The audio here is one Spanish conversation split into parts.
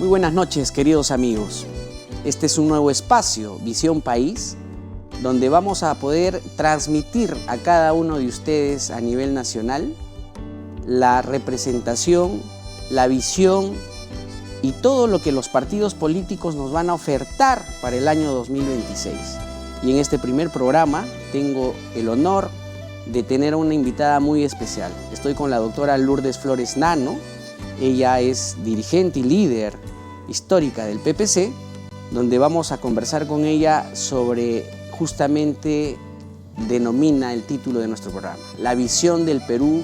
Muy buenas noches, queridos amigos. Este es un nuevo espacio, Visión País, donde vamos a poder transmitir a cada uno de ustedes a nivel nacional la representación, la visión y todo lo que los partidos políticos nos van a ofertar para el año 2026. Y en este primer programa tengo el honor de tener a una invitada muy especial. Estoy con la doctora Lourdes Flores Nano. Ella es dirigente y líder histórica del PPC, donde vamos a conversar con ella sobre, justamente denomina el título de nuestro programa, la visión del Perú,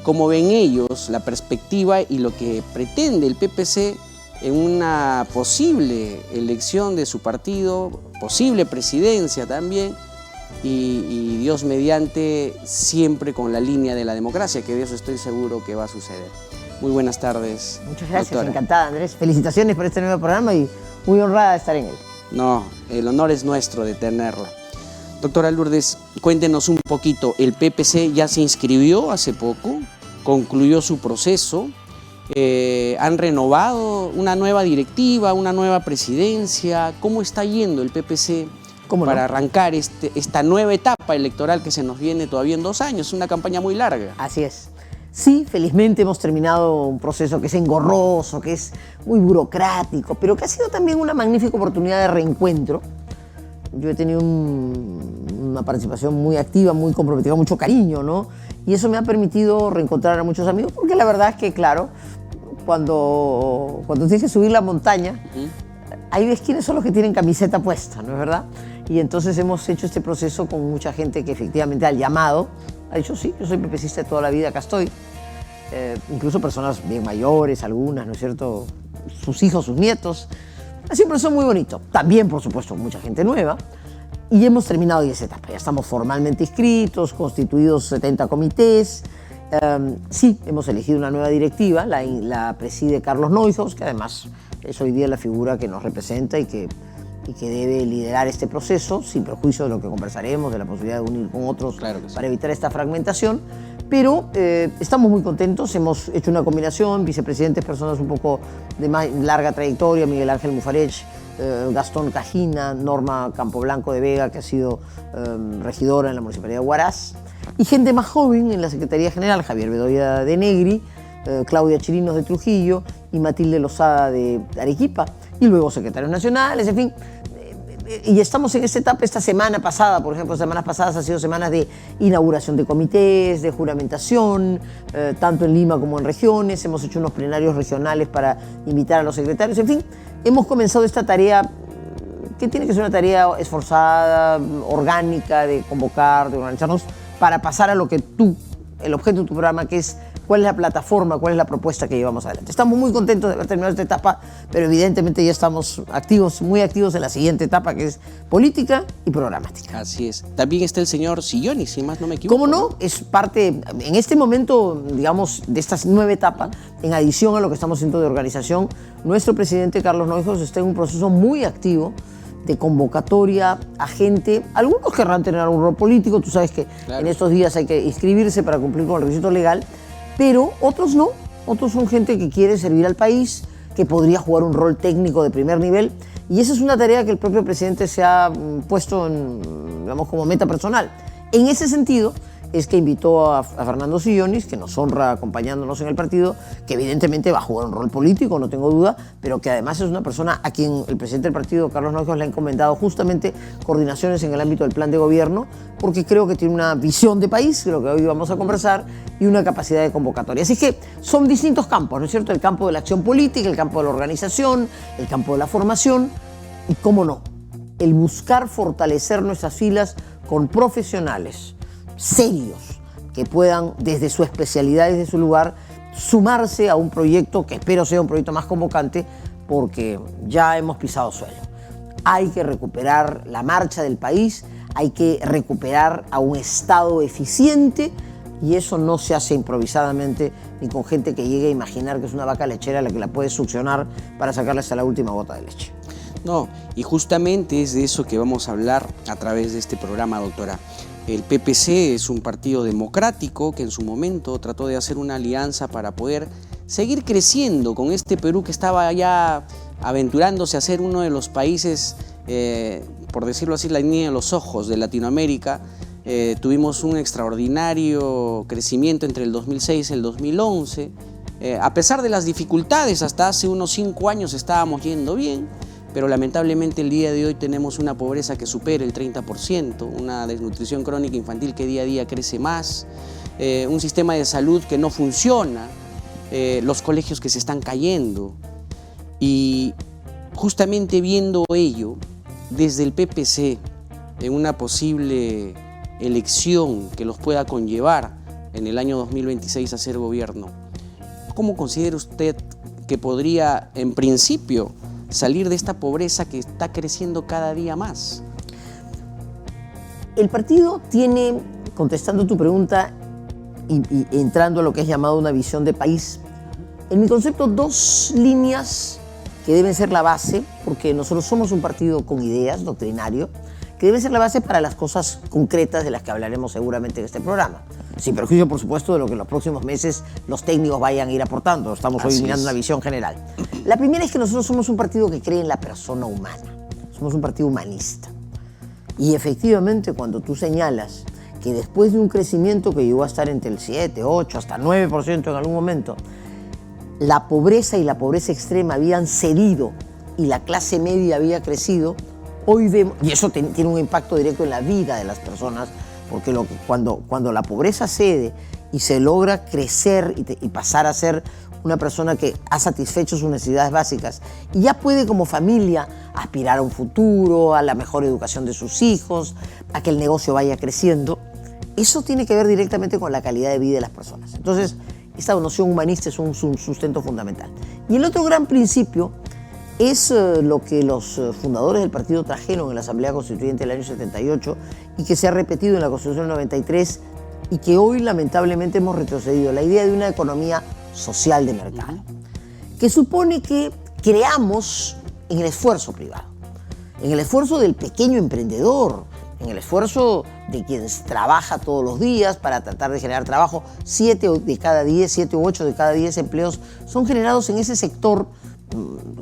cómo ven ellos la perspectiva y lo que pretende el PPC en una posible elección de su partido, posible presidencia también, y Dios mediante, siempre con la línea de la democracia, que de eso estoy seguro que va a suceder. Muy buenas tardes. Muchas gracias, doctora. Encantada, Andrés. Felicitaciones por este nuevo programa y muy honrada de estar en él. No, el honor es nuestro de tenerla. Doctora Lourdes, cuéntenos un poquito, el PPC ya se inscribió hace poco, concluyó su proceso, han renovado una nueva directiva, una nueva presidencia. ¿Cómo está yendo el PPC para arrancar esta nueva etapa electoral que se nos viene todavía en 2 años? Es una campaña muy larga. Así es. Sí, felizmente hemos terminado un proceso que es engorroso, que es muy burocrático, pero que ha sido también una magnífica oportunidad de reencuentro. Yo he tenido una participación muy activa, muy comprometida, mucho cariño, ¿no? Y eso me ha permitido reencontrar a muchos amigos, porque la verdad es que, claro, cuando tienes que subir la montaña, ahí ves quiénes son los que tienen camiseta puesta, ¿no es verdad? Y entonces hemos hecho este proceso con mucha gente que efectivamente ha llamado, ha dicho, sí, yo soy PPCista de toda la vida, acá estoy. Incluso personas bien mayores, algunas, ¿no es cierto? Sus hijos, sus nietos. Ha sido un proceso muy bonito. También, por supuesto, mucha gente nueva. Y hemos terminado 10 etapas. Ya estamos formalmente inscritos, constituidos 70 comités. Sí, hemos elegido una nueva directiva, la preside Carlos Neuhaus, que además es hoy día la figura que nos representa y que debe liderar este proceso, sin perjuicio de lo que conversaremos, de la posibilidad de unir con otros, claro, para evitar esta fragmentación. Pero estamos muy contentos, hemos hecho una combinación, vicepresidentes, personas un poco de más larga trayectoria, Miguel Ángel Mufarech, Gastón Cajina, Norma Campoblanco de Vega, que ha sido regidora en la Municipalidad de Huaraz, y gente más joven en la Secretaría General, Javier Bedoya de Negri, Claudia Chirinos de Trujillo y Matilde Lozada de Arequipa, y luego secretarios nacionales, en fin. Y estamos en esta etapa. Esta semana pasada, por ejemplo, semanas pasadas han sido semanas de inauguración de comités, de juramentación, tanto en Lima como en regiones. Hemos hecho unos plenarios regionales para invitar a los secretarios. En fin, hemos comenzado esta tarea que tiene que ser una tarea esforzada, orgánica, de convocar, de organizarnos, para pasar a lo que el objeto de tu programa, que es cuál es la plataforma, cuál es la propuesta que llevamos adelante. Estamos muy contentos de haber terminado esta etapa, pero evidentemente ya estamos activos, muy activos en la siguiente etapa, que es política y programática. Así es. También está el señor Silloni, si más no me equivoco. ¿Cómo no? Es parte, en este momento, digamos, de esta nueva etapa, en adición a lo que estamos haciendo de organización, nuestro presidente Carlos Neuhaus está en un proceso muy activo de convocatoria a gente. Algunos querrán tener algún rol político, tú sabes que en estos días hay que inscribirse para cumplir con el requisito legal, pero otros no. Otros son gente que quiere servir al país, que podría jugar un rol técnico de primer nivel, y esa es una tarea que el propio presidente se ha puesto digamos, como meta personal. En ese sentido es que invitó a Fernando Sillonis, que nos honra acompañándonos en el partido, que evidentemente va a jugar un rol político, no tengo duda, pero que además es una persona a quien el presidente del partido, Carlos Neuhaus, le ha encomendado justamente coordinaciones en el ámbito del plan de gobierno, porque creo que tiene una visión de país, creo que hoy vamos a conversar, y una capacidad de convocatoria. Así que son distintos campos, ¿no es cierto? El campo de la acción política, el campo de la organización, el campo de la formación, y cómo no, el buscar fortalecer nuestras filas con profesionales serios, que puedan, desde su especialidad, desde su lugar, sumarse a un proyecto que espero sea un proyecto más convocante, porque ya hemos pisado suelo. Hay que recuperar la marcha del país, hay que recuperar a un Estado eficiente, y eso no se hace improvisadamente ni con gente que llegue a imaginar que es una vaca lechera a la que la puedes succionar para sacarle hasta la última gota de leche. No, y justamente es de eso que vamos a hablar a través de este programa, doctora. El PPC es un partido democrático que en su momento trató de hacer una alianza para poder seguir creciendo con este Perú que estaba ya aventurándose a ser uno de los países, por decirlo así, la niña de los ojos de Latinoamérica. Tuvimos un extraordinario crecimiento entre el 2006 y el 2011. A pesar de las dificultades, hasta hace unos 5 años estábamos yendo bien, pero lamentablemente el día de hoy tenemos una pobreza que supera el 30%, una desnutrición crónica infantil que día a día crece más, un sistema de salud que no funciona, los colegios que se están cayendo. Y justamente viendo ello, desde el PPC, en una posible elección que los pueda conllevar en el año 2026 a ser gobierno, ¿cómo considera usted que podría, en principio, salir de esta pobreza que está creciendo cada día más? El partido tiene, contestando tu pregunta y entrando a lo que es llamado una visión de país, en mi concepto, 2 líneas que deben ser la base, porque nosotros somos un partido con ideas, doctrinario, que debe ser la base para las cosas concretas de las que hablaremos seguramente en este programa. Sin perjuicio, por supuesto, de lo que en los próximos meses los técnicos vayan a ir aportando. Estamos hoy mirando una visión general. La primera es que nosotros somos un partido que cree en la persona humana. Somos un partido humanista. Y efectivamente, cuando tú señalas que después de un crecimiento que llegó a estar entre el 7, 8, hasta 9% en algún momento, la pobreza y la pobreza extrema habían cedido y la clase media había crecido, hoy vemos, y eso tiene un impacto directo en la vida de las personas, porque cuando la pobreza cede y se logra crecer y pasar a ser una persona que ha satisfecho sus necesidades básicas y ya puede como familia aspirar a un futuro, a la mejor educación de sus hijos, a que el negocio vaya creciendo, eso tiene que ver directamente con la calidad de vida de las personas. Entonces, esta noción humanista es un sustento fundamental. Y el otro gran principio es lo que los fundadores del partido trajeron en la Asamblea Constituyente del año 78 y que se ha repetido en la Constitución del 93 y que hoy lamentablemente hemos retrocedido, la idea de una economía social de mercado, que supone que creamos en el esfuerzo privado, en el esfuerzo del pequeño emprendedor, en el esfuerzo de quien trabaja todos los días para tratar de generar trabajo. 7 u 8 de cada 10 empleos son generados en ese sector,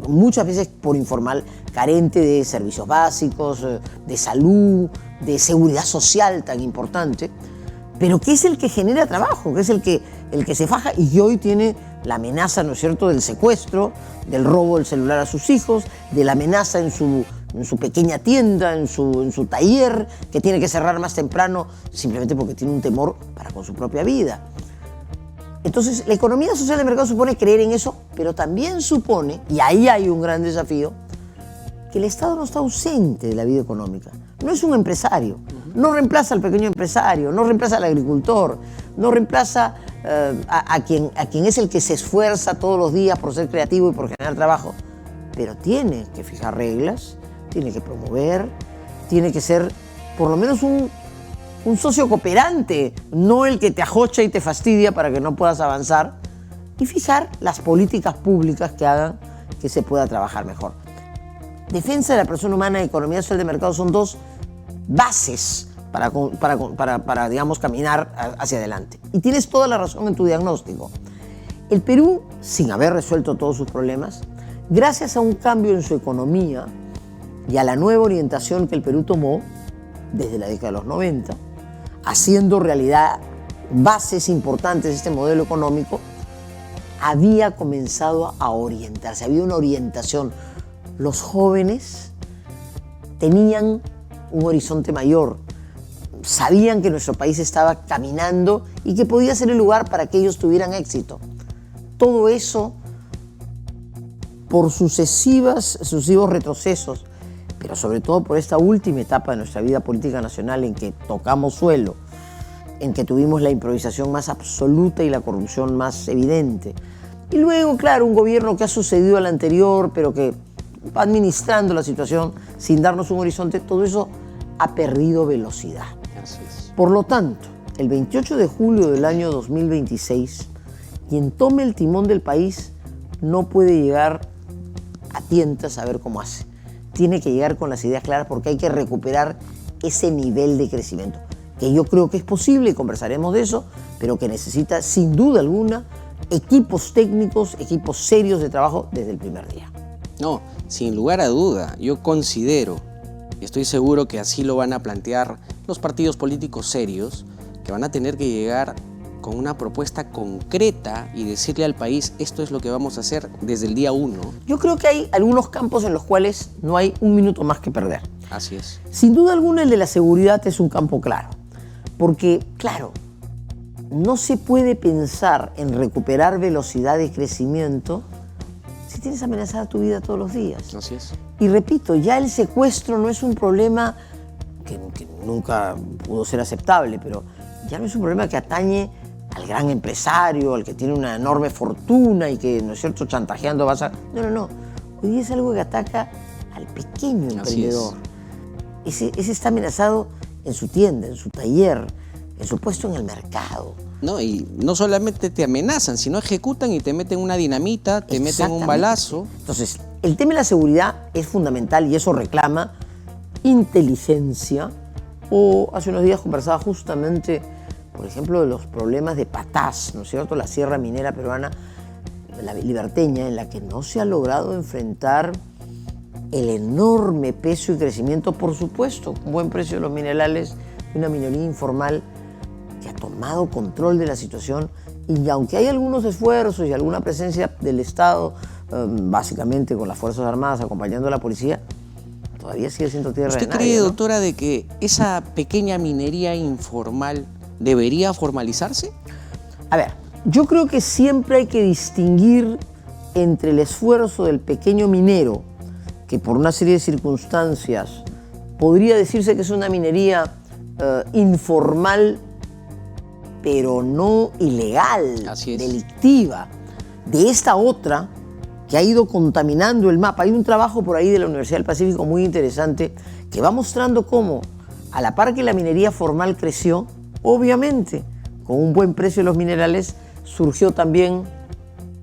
muchas veces por informal, carente de servicios básicos, de salud, de seguridad social tan importante, pero que es el que genera trabajo, que es el que se faja y que hoy tiene la amenaza, ¿no es cierto?, del secuestro, del robo del celular a sus hijos, de la amenaza en su pequeña tienda, en su taller, que tiene que cerrar más temprano simplemente porque tiene un temor para con su propia vida. Entonces, la economía social de mercado supone creer en eso, pero también supone, y ahí hay un gran desafío, que el Estado no está ausente de la vida económica. No es un empresario, no reemplaza al pequeño empresario, no reemplaza al agricultor, no reemplaza a quien es el que se esfuerza todos los días por ser creativo y por generar trabajo, pero tiene que fijar reglas, tiene que promover, tiene que ser por lo menos un socio cooperante, no el que te ajocha y te fastidia para que no puedas avanzar, y fijar las políticas públicas que hagan que se pueda trabajar mejor. Defensa de la persona humana y economía social de mercado son 2 bases para digamos, caminar hacia adelante. Y tienes toda la razón en tu diagnóstico. El Perú, sin haber resuelto todos sus problemas, gracias a un cambio en su economía y a la nueva orientación que el Perú tomó desde la década de los 90, haciendo realidad bases importantes de este modelo económico, había comenzado a orientarse, había una orientación. Los jóvenes tenían un horizonte mayor, sabían que nuestro país estaba caminando y que podía ser el lugar para que ellos tuvieran éxito. Todo eso, por sucesivos retrocesos, pero sobre todo por esta última etapa de nuestra vida política nacional en que tocamos suelo, en que tuvimos la improvisación más absoluta y la corrupción más evidente. Y luego, claro, un gobierno que ha sucedido al anterior, pero que va administrando la situación sin darnos un horizonte, todo eso ha perdido velocidad. Por lo tanto, el 28 de julio del año 2026, quien tome el timón del país no puede llegar a tientas a ver cómo hace. Tiene que llegar con las ideas claras porque hay que recuperar ese nivel de crecimiento, que yo creo que es posible, y conversaremos de eso, pero que necesita sin duda alguna equipos técnicos, equipos serios de trabajo desde el primer día. No, sin lugar a duda, yo considero, y estoy seguro que así lo van a plantear los partidos políticos serios, que van a tener que llegar con una propuesta concreta y decirle al país, esto es lo que vamos a hacer desde el día 1. Yo creo que hay algunos campos en los cuales no hay un minuto más que perder. Así es. Sin duda alguna el de la seguridad es un campo claro, porque, claro, no se puede pensar en recuperar velocidad de crecimiento si tienes amenazada tu vida todos los días. Así es. Y repito, ya el secuestro no es un problema que nunca pudo ser aceptable, pero ya no es un problema que atañe al gran empresario, al que tiene una enorme fortuna y que, ¿no es cierto?, chantajeando vas a... No. Hoy día es algo que ataca al pequeño emprendedor. Ese está amenazado en su tienda, en su taller, en su puesto en el mercado. No, y no solamente te amenazan, sino ejecutan y te meten una dinamita, te meten un balazo. Entonces, el tema de la seguridad es fundamental y eso reclama inteligencia. O hace unos días conversaba justamente, por ejemplo, de los problemas de Patás, ¿no es cierto?, la sierra minera peruana, la liberteña, en la que no se ha logrado enfrentar el enorme peso y crecimiento, por supuesto, un buen precio de los minerales y una minería informal que ha tomado control de la situación. Y aunque hay algunos esfuerzos y alguna presencia del Estado, básicamente con las Fuerzas Armadas acompañando a la policía, todavía sigue siendo tierra de nadie. ¿Usted cree, ¿no, doctora, de que esa pequeña minería informal debería formalizarse? A ver, yo creo que siempre hay que distinguir entre el esfuerzo del pequeño minero, que por una serie de circunstancias podría decirse que es una minería informal, pero no ilegal, delictiva, de esta otra que ha ido contaminando el mapa. Hay un trabajo por ahí de la Universidad del Pacífico muy interesante que va mostrando cómo, a la par que la minería formal creció, obviamente, con un buen precio de los minerales, surgió también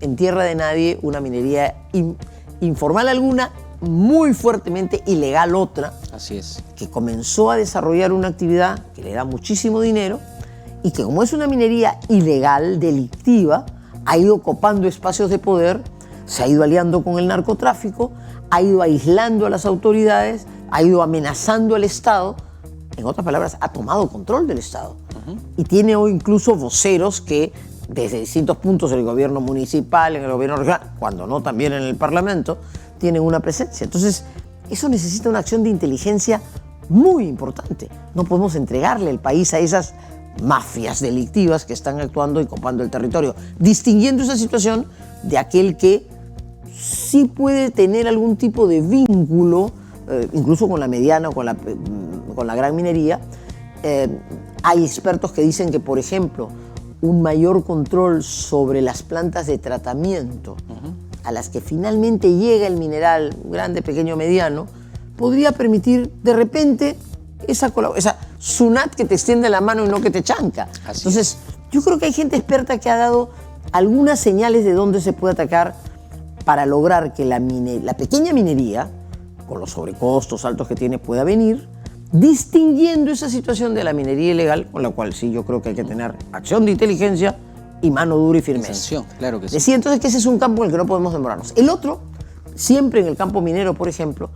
en tierra de nadie una minería informal alguna, muy fuertemente ilegal otra. Así es. Que comenzó a desarrollar una actividad que le da muchísimo dinero y que, como es una minería ilegal, delictiva, ha ido copando espacios de poder, se ha ido aliando con el narcotráfico, ha ido aislando a las autoridades, ha ido amenazando al Estado. En otras palabras, ha tomado control del Estado. Y tiene hoy incluso voceros que, desde distintos puntos del gobierno municipal, en el gobierno regional, cuando no también en el Parlamento, tienen una presencia. Entonces, eso necesita una acción de inteligencia muy importante. No podemos entregarle el país a esas mafias delictivas que están actuando y copando el territorio, distinguiendo esa situación de aquel que sí puede tener algún tipo de vínculo, incluso con la mediana o con la gran minería. Hay expertos que dicen que, por ejemplo, un mayor control sobre las plantas de tratamiento a las que finalmente llega el mineral, grande, pequeño, mediano, podría permitir de repente esa SUNAT que te extiende la mano y no que te chanca. Entonces, yo creo que hay gente experta que ha dado algunas señales de dónde se puede atacar para lograr que la pequeña minería, con los sobrecostos altos que tiene, pueda venir, distinguiendo esa situación de la minería ilegal, con la cual sí yo creo que hay que tener acción de inteligencia y mano dura y firmeza. Sanción, claro que sí. Decía entonces que ese es un campo en el que no podemos demorarnos. El otro, siempre en el campo minero, por ejemplo,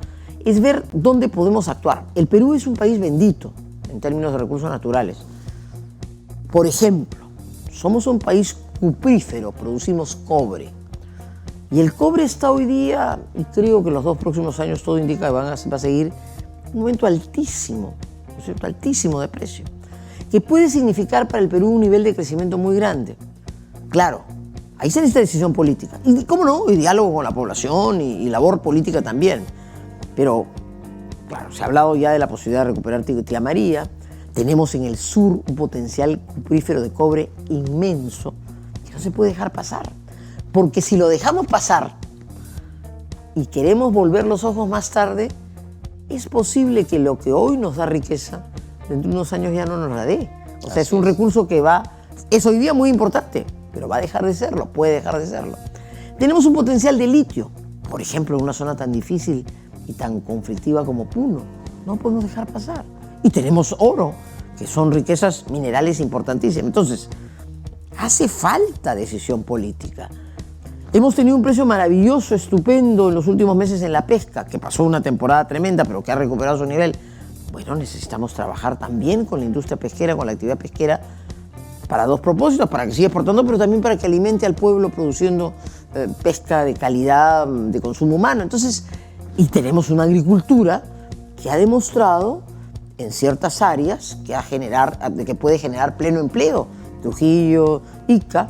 es ver dónde podemos actuar. El Perú es un país bendito en términos de recursos naturales. Por ejemplo, somos un país cuprífero, producimos cobre. Y el cobre está hoy día, y creo que en los 2 próximos años todo indica que va a seguir en un momento altísimo, ¿no es cierto?, altísimo de precio, que puede significar para el Perú un nivel de crecimiento muy grande. Claro, ahí se necesita decisión política. Y cómo no, y diálogo con la población y labor política también. Pero, claro, se ha hablado ya de la posibilidad de recuperar Tía María. Tenemos en el sur un potencial cuprífero de cobre inmenso que no se puede dejar pasar. Porque si lo dejamos pasar y queremos volver los ojos más tarde, es posible que lo que hoy nos da riqueza, dentro de unos años ya no nos la dé. O sea, es un recurso que es hoy día muy importante, pero va a dejar de serlo, puede dejar de serlo. Tenemos un potencial de litio, por ejemplo, en una zona tan difícil y tan conflictiva como Puno. No podemos dejar pasar. Y tenemos oro, que son riquezas minerales importantísimas. Entonces, hace falta decisión política. Hemos tenido un precio maravilloso, estupendo en los últimos meses en la pesca, que pasó una temporada tremenda, pero que ha recuperado su nivel. Bueno, necesitamos trabajar también con la industria pesquera, con la actividad pesquera, para dos propósitos, para que siga exportando, pero también para que alimente al pueblo produciendo pesca de calidad, de consumo humano. Entonces, y tenemos una agricultura que ha demostrado en ciertas áreas que puede generar pleno empleo, Trujillo, Ica,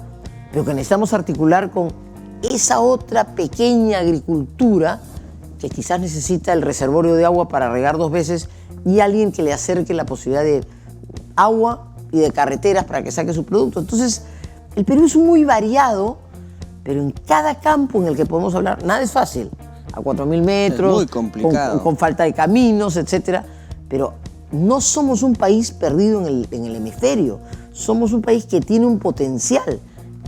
pero que necesitamos articular con esa otra pequeña agricultura que quizás necesita el reservorio de agua para regar 2 veces y alguien que le acerque la posibilidad de agua y de carreteras para que saque su producto. Entonces, el Perú es muy variado, pero en cada campo en el que podemos hablar, nada es fácil. A 4.000 metros, es muy complicado. Con falta de caminos, etcétera. Pero no somos un país perdido en el hemisferio. Somos un país que tiene un potencial.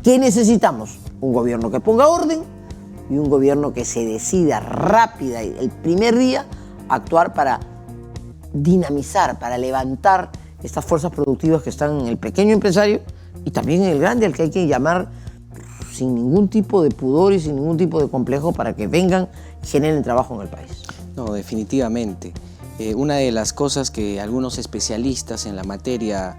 ¿Qué necesitamos? Un gobierno que ponga orden y un gobierno que se decida rápida el primer día a actuar para dinamizar, para levantar estas fuerzas productivas que están en el pequeño empresario y también en el grande, al que hay que llamar sin ningún tipo de pudor y sin ningún tipo de complejo para que vengan y generen trabajo en el país. No, definitivamente. Una de las cosas que algunos especialistas en la materia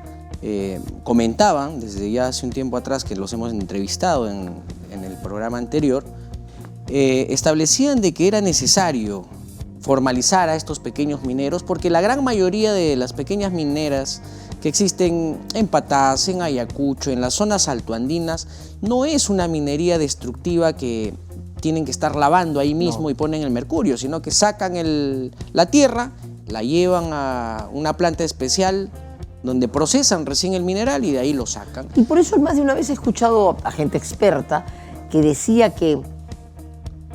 comentaban desde ya hace un tiempo atrás, que los hemos entrevistado en el programa anterior, establecían de que era necesario formalizar a estos pequeños mineros, porque la gran mayoría de las pequeñas mineras que existen en Patás, en Ayacucho, en las zonas altoandinas, no es una minería destructiva que tienen que estar lavando ahí mismo y ponen el mercurio, sino que sacan la tierra, la llevan a una planta especial donde procesan recién el mineral y de ahí lo sacan. Y por eso más de una vez he escuchado a gente experta que decía que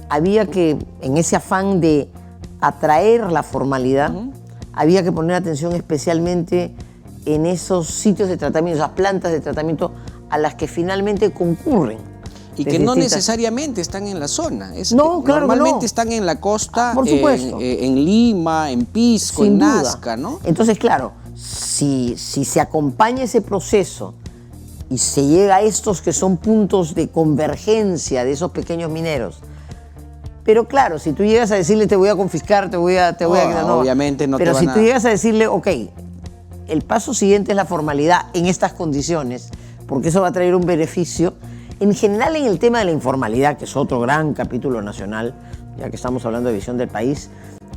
había que, en ese afán de atraer la formalidad, había que poner atención especialmente en esos sitios de tratamiento, esas plantas de tratamiento a las que finalmente concurren. Y que no necesariamente están en la zona. No, claro normalmente que no. Están en la costa, por supuesto. En Lima, en Pisco, Sin en duda. Nazca, ¿no? Entonces, claro, si se acompaña ese proceso y se llega a estos que son puntos de convergencia de esos pequeños mineros, pero claro, si tú llegas a decirle te voy a confiscar, te voy a obviamente no te pero van si a... tú llegas a decirle, ok, el paso siguiente es la formalidad en estas condiciones, porque eso va a traer un beneficio. En general, en el tema de la informalidad, que es otro gran capítulo nacional, ya que estamos hablando de visión del país,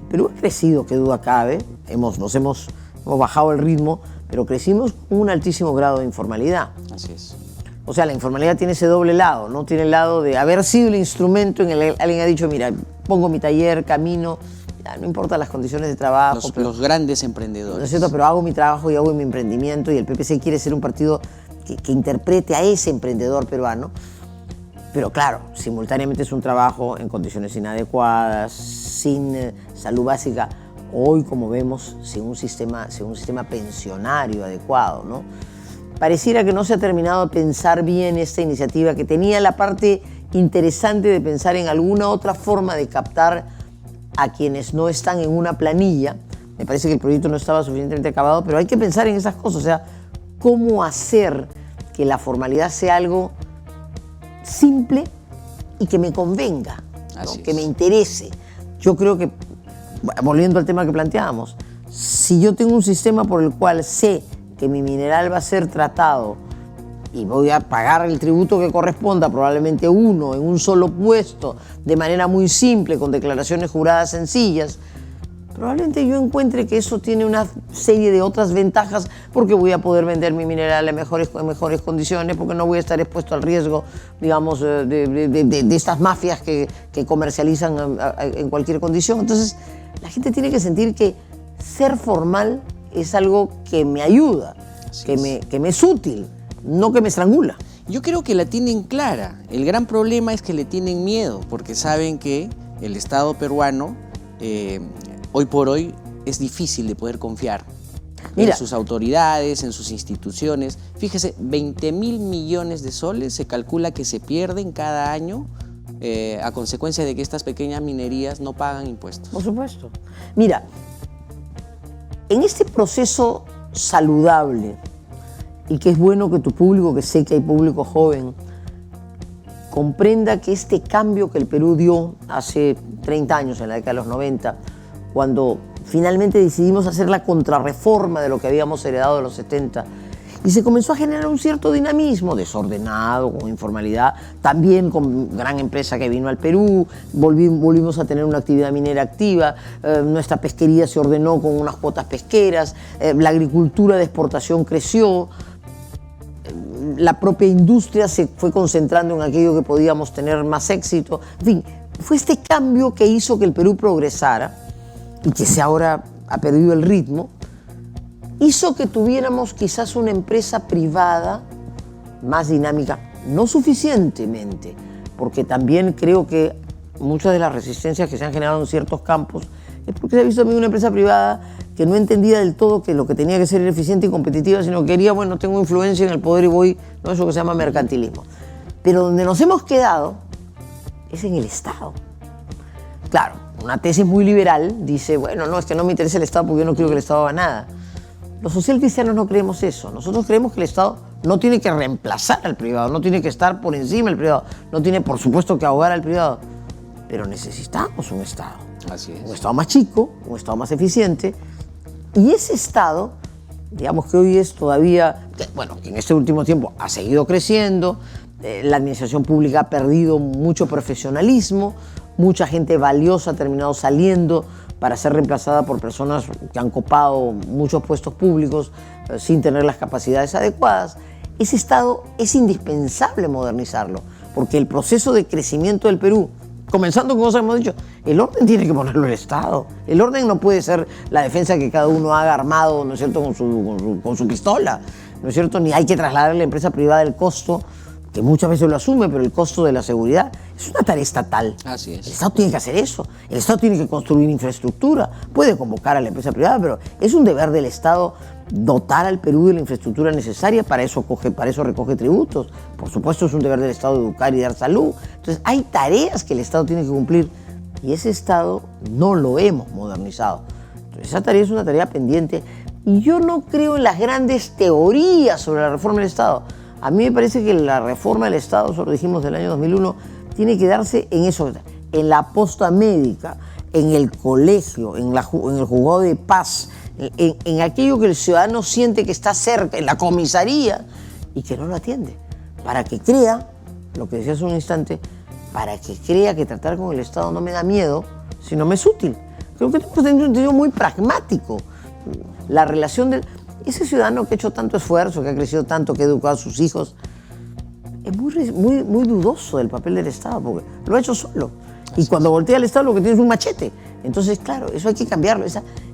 Perú ha crecido, qué duda cabe, nos hemos bajado el ritmo, pero crecimos con un altísimo grado de informalidad. Así es. O sea, la informalidad tiene ese doble lado, ¿no? Tiene el lado de haber sido el instrumento en el que alguien ha dicho, mira, pongo mi taller, camino, ya, no importa las condiciones de trabajo. Los grandes emprendedores. ¿No es cierto? Pero hago mi trabajo y hago mi emprendimiento, y el PPC quiere ser un partido que interprete a ese emprendedor peruano. Pero claro, simultáneamente es un trabajo en condiciones inadecuadas, sin salud básica, hoy, como vemos, sin un sistema pensionario adecuado, ¿no? Pareciera que no se ha terminado de pensar bien esta iniciativa, que tenía la parte interesante de pensar en alguna otra forma de captar a quienes no están en una planilla. Me parece que el proyecto no estaba suficientemente acabado, pero hay que pensar en esas cosas, o sea, cómo hacer que la formalidad sea algo simple y que me convenga, ¿no? Que me interese. Yo creo que, volviendo al tema que planteábamos, si yo tengo un sistema por el cual sé que mi mineral va a ser tratado y voy a pagar el tributo que corresponda, probablemente uno, en un solo puesto, de manera muy simple, con declaraciones juradas sencillas, probablemente yo encuentre que eso tiene una serie de otras ventajas, porque voy a poder vender mi mineral en mejores condiciones, porque no voy a estar expuesto al riesgo, digamos, de estas mafias que comercializan en cualquier condición. Entonces, la gente tiene que sentir que ser formal es algo que me ayuda, que me es útil, no que me estrangula. Yo creo que la tienen clara. El gran problema es que le tienen miedo, porque saben que el Estado peruano, hoy por hoy, es difícil de poder confiar en sus autoridades, en sus instituciones. Fíjese, 20.000 millones de soles se calcula que se pierden cada año a consecuencia de que estas pequeñas minerías no pagan impuestos. Por supuesto. Mira, en este proceso saludable y que es bueno que tu público, que sé que hay público joven, comprenda que este cambio que el Perú dio hace 30 años, en la década de los 90, cuando finalmente decidimos hacer la contrarreforma de lo que habíamos heredado de los 70, y se comenzó a generar un cierto dinamismo, desordenado, con informalidad, también con gran empresa que vino al Perú, volvimos a tener una actividad minera activa, nuestra pesquería se ordenó con unas cuotas pesqueras, la agricultura de exportación creció, la propia industria se fue concentrando en aquello que podíamos tener más éxito. En fin, fue este cambio que hizo que el Perú progresara y que ahora ha perdido el ritmo, hizo que tuviéramos quizás una empresa privada más dinámica, no suficientemente, porque también creo que muchas de las resistencias que se han generado en ciertos campos es porque se ha visto también una empresa privada que no entendía del todo que lo que tenía que ser era eficiente y competitiva, sino que quería, bueno, tengo influencia en el poder y voy, no, eso que se llama mercantilismo. Pero donde nos hemos quedado es en el Estado. Claro, una tesis muy liberal dice, bueno, no, es que no me interesa el Estado porque yo no quiero que el Estado haga nada. Los socialcristianos no creemos eso. Nosotros creemos que el Estado no tiene que reemplazar al privado, no tiene que estar por encima del privado, no tiene, por supuesto, que ahogar al privado. Pero necesitamos un Estado. Así es. Un Estado más chico, un Estado más eficiente. Y ese Estado, digamos que hoy es todavía, bueno, que en este último tiempo ha seguido creciendo, la administración pública ha perdido mucho profesionalismo, mucha gente valiosa ha terminado saliendo para ser reemplazada por personas que han copado muchos puestos públicos sin tener las capacidades adecuadas. Ese Estado es indispensable modernizarlo, porque el proceso de crecimiento del Perú, comenzando con cosas que hemos dicho, el orden tiene que ponerlo el Estado. El orden no puede ser la defensa que cada uno haga armado, ¿no es cierto?, con su pistola, ¿no es cierto? Ni hay que trasladar a la empresa privada el costo, que muchas veces lo asume, pero el costo de la seguridad es una tarea estatal. Así es. El Estado tiene que hacer eso. El Estado tiene que construir infraestructura. Puede convocar a la empresa privada, pero es un deber del Estado dotar al Perú de la infraestructura necesaria, para eso recoge tributos. Por supuesto, es un deber del Estado educar y dar salud. Entonces, hay tareas que el Estado tiene que cumplir y ese Estado no lo hemos modernizado. Entonces, esa tarea es una tarea pendiente y yo no creo en las grandes teorías sobre la reforma del Estado. A mí me parece que la reforma del Estado, eso lo dijimos del año 2001, tiene que darse en eso, en la posta médica, en el colegio, en el juzgado de paz, en aquello que el ciudadano siente que está cerca, en la comisaría, y que no lo atiende. Para que crea, lo que decía hace un instante, para que crea que tratar con el Estado no me da miedo, sino me es útil. Creo que tenemos que tener un sentido muy pragmático. La relación de ese ciudadano que ha hecho tanto esfuerzo, que ha crecido tanto, que ha educado a sus hijos, es muy dudoso del papel del Estado, porque lo ha hecho solo. Y cuando voltea al Estado lo que tiene es un machete. Entonces, claro, eso hay que cambiarlo.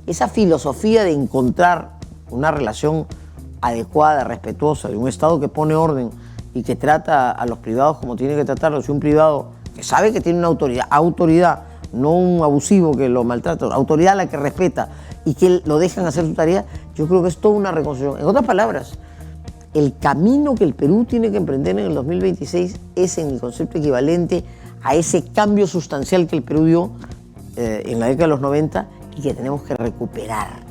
Esa filosofía de encontrar una relación adecuada, respetuosa, de un Estado que pone orden y que trata a los privados como tiene que tratarlos, y un privado que sabe que tiene una autoridad, no un abusivo que lo maltrata, autoridad a la que respeta y que lo dejan hacer su tarea, yo creo que es toda una reconstrucción. En otras palabras, el camino que el Perú tiene que emprender en el 2026 es, en mi concepto, equivalente a ese cambio sustancial que el Perú dio en la década de los 90 y que tenemos que recuperar.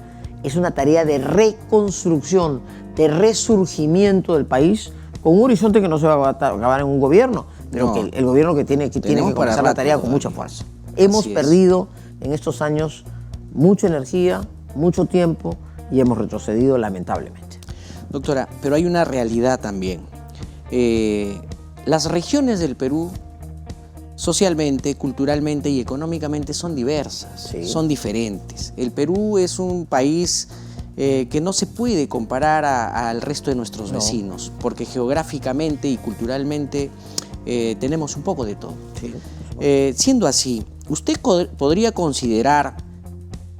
Es una tarea de reconstrucción, de resurgimiento del país, con un horizonte que no se va a acabar en un gobierno, pero que el gobierno que tiene que comenzar la tarea con mucha fuerza. Hemos perdido en estos años mucha energía, mucho tiempo y hemos retrocedido lamentablemente. Doctora, pero hay una realidad también. Las regiones del Perú, socialmente, culturalmente y económicamente, son diversas, sí, son diferentes. El Perú es un país que no se puede comparar al resto de nuestros vecinos, porque geográficamente y culturalmente tenemos un poco de todo. Sí, siendo así, ¿usted podría considerar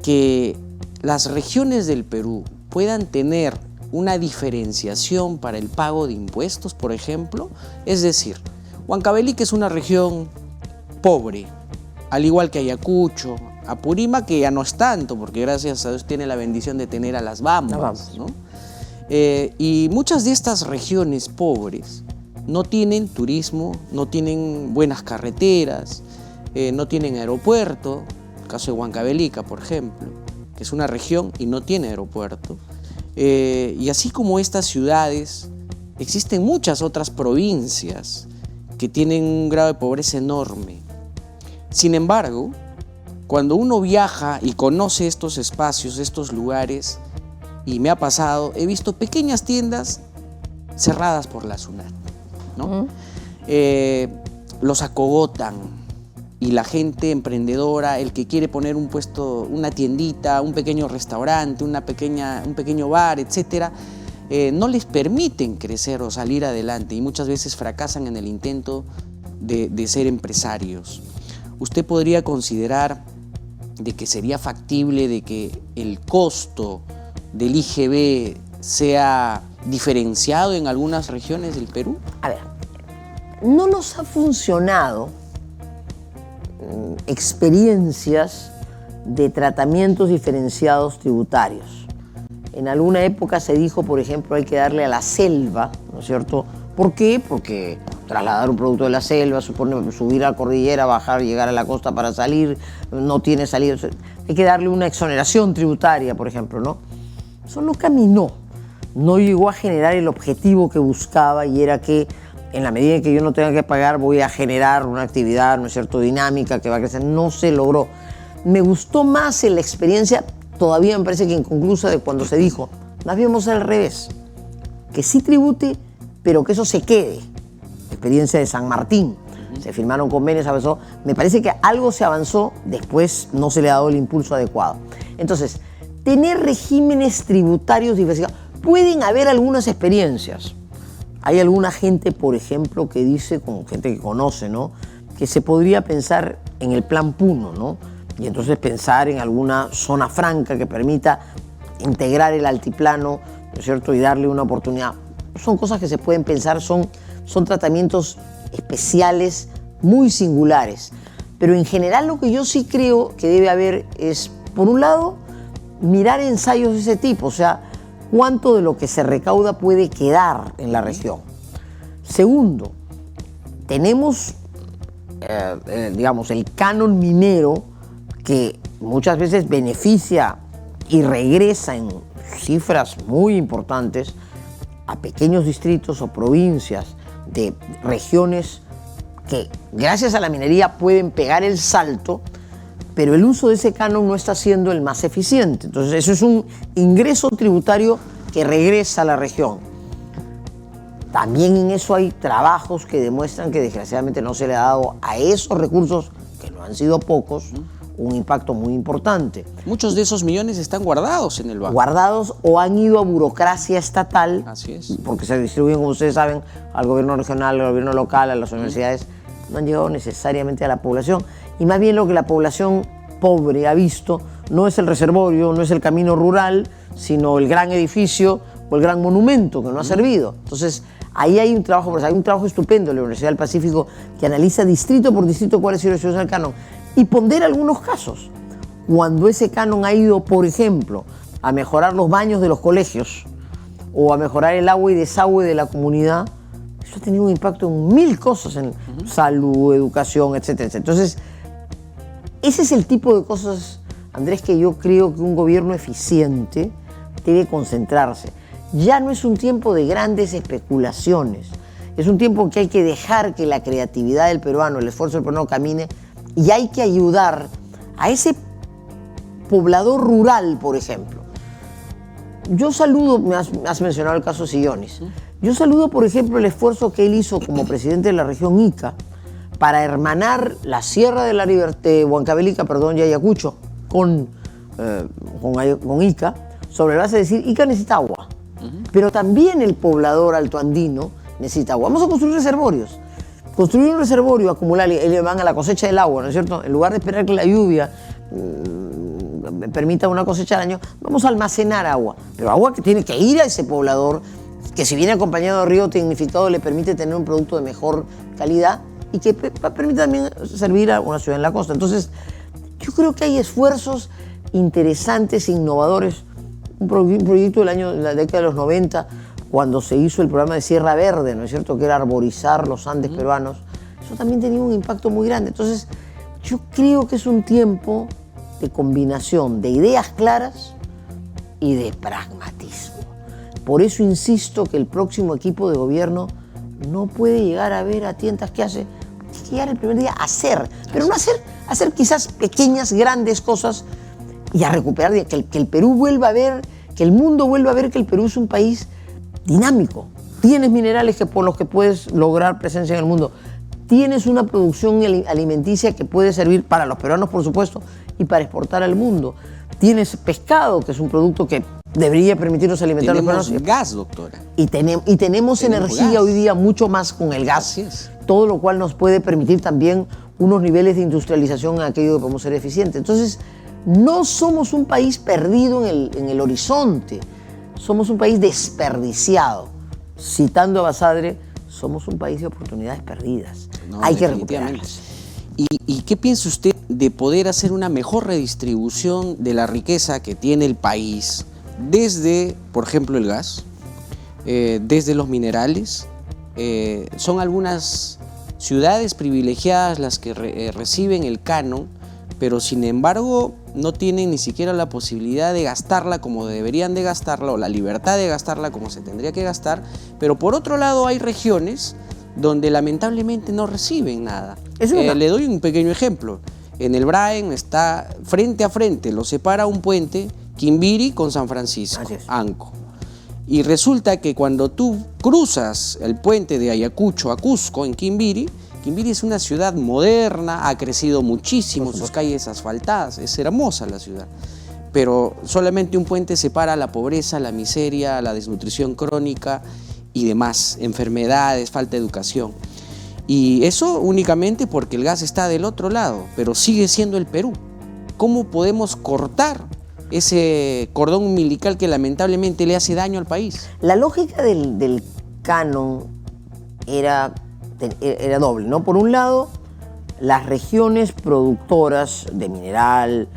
que las regiones del Perú puedan tener una diferenciación para el pago de impuestos, por ejemplo? Es decir, Huancavelica es una región pobre, al igual que Ayacucho, Apurímac, que ya no es tanto, porque gracias a Dios tiene la bendición de tener a las Bambas, ¿no? Y muchas de estas regiones pobres no tienen turismo, no tienen buenas carreteras, no tienen aeropuerto. El caso de Huancavelica, por ejemplo, que es una región y no tiene aeropuerto. Y así como estas ciudades, existen muchas otras provincias que tienen un grado de pobreza enorme. Sin embargo, cuando uno viaja y conoce estos espacios, estos lugares, y me ha pasado, he visto pequeñas tiendas cerradas por la SUNAT, ¿no? Los acogotan y la gente emprendedora, el que quiere poner un puesto, una tiendita, un pequeño restaurante, un pequeño bar, etcétera, no les permiten crecer o salir adelante y muchas veces fracasan en el intento de ser empresarios. ¿Usted podría considerar de que sería factible de que el costo del IGB sea diferenciado en algunas regiones del Perú? A ver, no nos ha funcionado experiencias de tratamientos diferenciados tributarios. En alguna época se dijo, por ejemplo, hay que darle a la selva, ¿no es cierto? ¿Por qué? Porque trasladar un producto de la selva supone subir a la cordillera, bajar, llegar a la costa para salir, no tiene salida. Hay que darle una exoneración tributaria, por ejemplo, ¿no? Eso no caminó, no llegó a generar el objetivo que buscaba y era que en la medida en que yo no tenga que pagar voy a generar una actividad, ¿no es cierto?, dinámica que va a crecer. No se logró. Me gustó más en la experiencia, todavía me parece que inconclusa, de cuando se dijo, más bien vamos al revés, que sí tribute, pero que eso se quede. Experiencia de San Martín, se firmaron convenios, avanzó. Me parece que algo se avanzó, después no se le ha dado el impulso adecuado. Entonces, tener regímenes tributarios diversificados, pueden haber algunas experiencias. Hay alguna gente, por ejemplo, que dice, como gente que conoce, ¿no?, que se podría pensar en el plan Puno, ¿no? Y entonces pensar en alguna zona franca que permita integrar el altiplano, ¿no es cierto?, y darle una oportunidad. Son cosas que se pueden pensar, son tratamientos especiales, muy singulares. Pero en general lo que yo sí creo que debe haber es, por un lado, mirar ensayos de ese tipo, o sea, cuánto de lo que se recauda puede quedar en la región. Segundo, tenemos, digamos, el canon minero que muchas veces beneficia y regresa en cifras muy importantes a pequeños distritos o provincias de regiones que gracias a la minería pueden pegar el salto, pero el uso de ese canon no está siendo el más eficiente. Entonces eso es un ingreso tributario que regresa a la región. También en eso hay trabajos que demuestran que desgraciadamente no se le ha dado a esos recursos, que no han sido pocos, un impacto muy importante. Muchos de esos millones están guardados en el banco. Guardados o han ido a burocracia estatal. Así es. Porque se distribuyen, como ustedes saben, al gobierno regional, al gobierno local, a las universidades. No han llegado necesariamente a la población. Y más bien lo que la población pobre ha visto no es el reservorio, no es el camino rural, sino el gran edificio o el gran monumento que no ha servido. Entonces, ahí hay un trabajo, hay un trabajo estupendo de la Universidad del Pacífico que analiza distrito por distrito cuál ha sido la situación del canon y pondera algunos casos. Cuando ese canon ha ido, por ejemplo, a mejorar los baños de los colegios o a mejorar el agua y desagüe de la comunidad, eso ha tenido un impacto en 1000 cosas, en salud, educación, etcétera, etcétera. Entonces, ese es el tipo de cosas, Andrés, que yo creo que un gobierno eficiente debe concentrarse. Ya no es un tiempo de grandes especulaciones, es un tiempo en que hay que dejar que la creatividad del peruano, el esfuerzo del peruano camine, y hay que ayudar a ese poblador rural, por ejemplo. Yo saludo, me has mencionado el caso Sillones, yo saludo, por ejemplo, el esfuerzo que él hizo como presidente de la región Ica para hermanar la Sierra de la Libertad, Huancavelica, perdón, y Ayacucho, con Ica, sobre la base de decir, Ica necesita agua, pero también el poblador altoandino necesita agua. Vamos a construir reservorios. Construir un reservorio, acumular, ellos van a la cosecha del agua, ¿no es cierto? En lugar de esperar que la lluvia permita una cosecha al año, vamos a almacenar agua. Pero agua que tiene que ir a ese poblador, que si viene acompañado de río tecnificado le permite tener un producto de mejor calidad y que permite también servir a una ciudad en la costa. Entonces, yo creo que hay esfuerzos interesantes, innovadores. Un proyecto de la década de los 90, cuando se hizo el programa de Sierra Verde, ¿no es cierto?, que era arborizar los Andes peruanos, eso también tenía un impacto muy grande. Entonces, yo creo que es un tiempo de combinación de ideas claras y de pragmatismo. Por eso insisto que el próximo equipo de gobierno no puede llegar a ver a tientas que hace, tiene que llegar el primer día a hacer, pero no hacer quizás pequeñas, grandes cosas y a recuperar, que el Perú vuelva a ver, que el mundo vuelva a ver que el Perú es un país dinámico. Tienes minerales por los que puedes lograr presencia en el mundo. Tienes una producción alimenticia que puede servir para los peruanos, por supuesto, y para exportar al mundo. Tienes pescado, que es un producto que debería permitirnos alimentar a los peruanos. Tenemos gas, doctora. Y tenemos energía gas. Hoy día mucho más con el gas. Así es. Todo lo cual nos puede permitir también unos niveles de industrialización en aquello que podemos ser eficientes. Entonces, no somos un país perdido en el horizonte. Somos un país desperdiciado. Citando a Basadre, somos un país de oportunidades perdidas. No, hay que definitivamente. recuperarlas. ¿Y qué piensa usted de poder hacer una mejor redistribución de la riqueza que tiene el país desde, por ejemplo, el gas, desde los minerales? Son algunas ciudades privilegiadas las que reciben el canon, pero sin embargo no tienen ni siquiera la posibilidad de gastarla como deberían de gastarla, o la libertad de gastarla como se tendría que gastar. Pero por otro lado hay regiones donde lamentablemente no reciben nada. Le doy un pequeño ejemplo. En el Braen está frente a frente, lo separa un puente, Quimbiri con San Francisco, Anco. Y resulta que cuando tú cruzas el puente de Ayacucho a Cusco, en Quimbiri, Quimbiri es una ciudad moderna, ha crecido muchísimo, sus calles asfaltadas, es hermosa la ciudad. Pero solamente un puente separa la pobreza, la miseria, la desnutrición crónica y demás, enfermedades, falta de educación. Y eso únicamente porque el gas está del otro lado, pero sigue siendo el Perú. ¿Cómo podemos cortar ese cordón umbilical que lamentablemente le hace daño al país? La lógica del canon era doble, ¿no? Por un lado, las regiones productoras de mineral,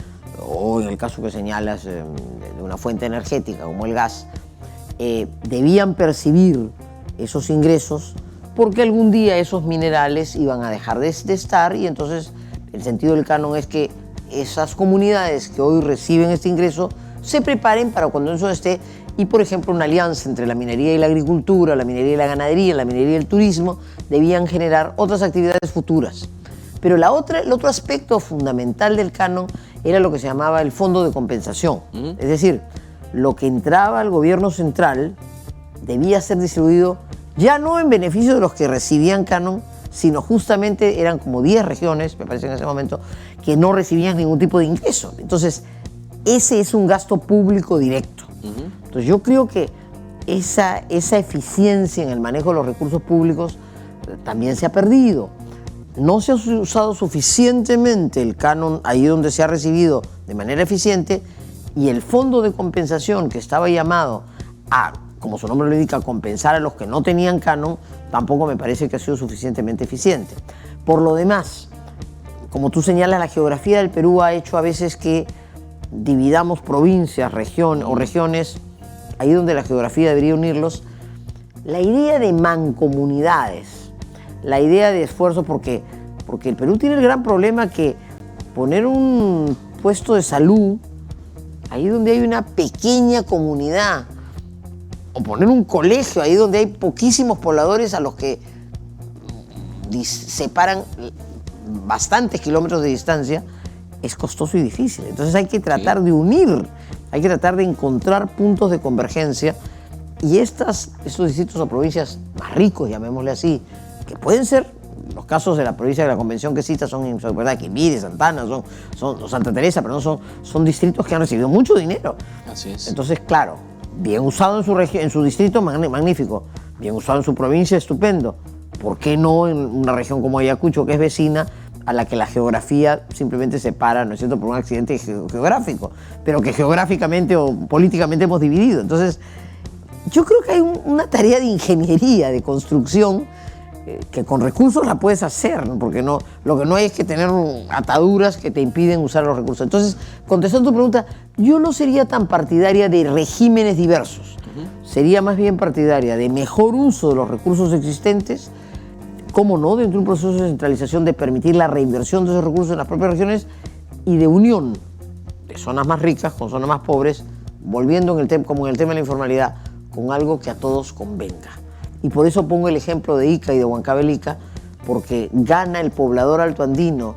o en el caso que señalas, de una fuente energética como el gas, debían percibir esos ingresos porque algún día esos minerales iban a dejar de estar, y entonces el sentido del canon es que esas comunidades que hoy reciben este ingreso se preparen para cuando eso esté, y por ejemplo una alianza entre la minería y la agricultura, la minería y la ganadería, la minería y el turismo debían generar otras actividades futuras. Pero el otro aspecto fundamental del canon era lo que se llamaba el fondo de compensación. Es decir, lo que entraba al gobierno central debía ser distribuido ya no en beneficio de los que recibían canon, sino justamente eran como 10 regiones, me parece en ese momento, que no recibían ningún tipo de ingreso. Entonces, ese es un gasto público directo. Entonces, yo creo que esa eficiencia en el manejo de los recursos públicos también se ha perdido. No se ha usado suficientemente el canon ahí donde se ha recibido de manera eficiente, y el fondo de compensación que estaba llamado a, como su nombre lo indica, compensar a los que no tenían canon, tampoco me parece que ha sido suficientemente eficiente. Por lo demás, como tú señalas, la geografía del Perú ha hecho a veces que dividamos provincias, regiones, ahí donde la geografía debería unirlos. La idea de mancomunidades, la idea de esfuerzo, porque el Perú tiene el gran problema que poner un puesto de salud ahí donde hay una pequeña comunidad, o poner un colegio ahí donde hay poquísimos pobladores a los que separan bastantes kilómetros de distancia, es costoso y difícil. Entonces hay que tratar de unir, hay que tratar de encontrar puntos de convergencia, y estos distritos o provincias más ricos, llamémosle así, que pueden ser los casos de la provincia de la Convención que cita, son verdad, Quimbiri, Santana, son Santa Teresa, pero no son distritos que han recibido mucho dinero. Así es. Entonces, claro, bien usado en su distrito, magnífico. Bien usado en su provincia, estupendo. ¿Por qué no en una región como Ayacucho, que es vecina, a la que la geografía simplemente separa, ¿no es cierto?, por un accidente geográfico, pero que geográficamente o políticamente hemos dividido? Entonces, yo creo que hay una tarea de ingeniería, de construcción, que con recursos la puedes hacer, ¿no? Porque lo que no hay es que tener ataduras que te impiden usar los recursos. Entonces, contestando tu pregunta, yo no sería tan partidaria de regímenes diversos. Sería más bien partidaria de mejor uso de los recursos existentes, cómo no, dentro de un proceso de centralización, de permitir la reinversión de esos recursos en las propias regiones, y de unión de zonas más ricas con zonas más pobres, volviendo como en el tema de la informalidad, con algo que a todos convenga. Y por eso pongo el ejemplo de Ica y de Huancavelica, porque gana el poblador altoandino,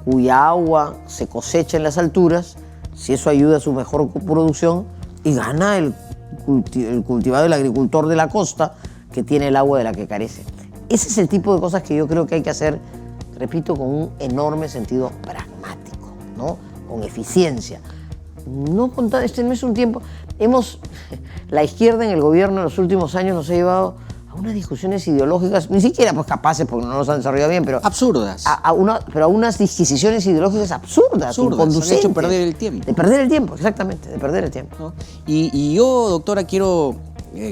cuya agua se cosecha en las alturas, si eso ayuda a su mejor producción, y gana el cultivador, el agricultor de la costa, que tiene el agua de la que carece. Ese es el tipo de cosas que yo creo que hay que hacer, repito, con un enorme sentido pragmático, ¿no? Con eficiencia. No, este no es un tiempo... La izquierda en el gobierno en los últimos años nos ha llevado a unas discusiones ideológicas, ni siquiera pues capaces porque no nos han desarrollado bien, pero... Absurdas. Pero a unas disquisiciones ideológicas absurdas, inconducentes. Han hecho perder el tiempo. De perder el tiempo, exactamente, de perder el tiempo. ¿No? Y yo, doctora, quiero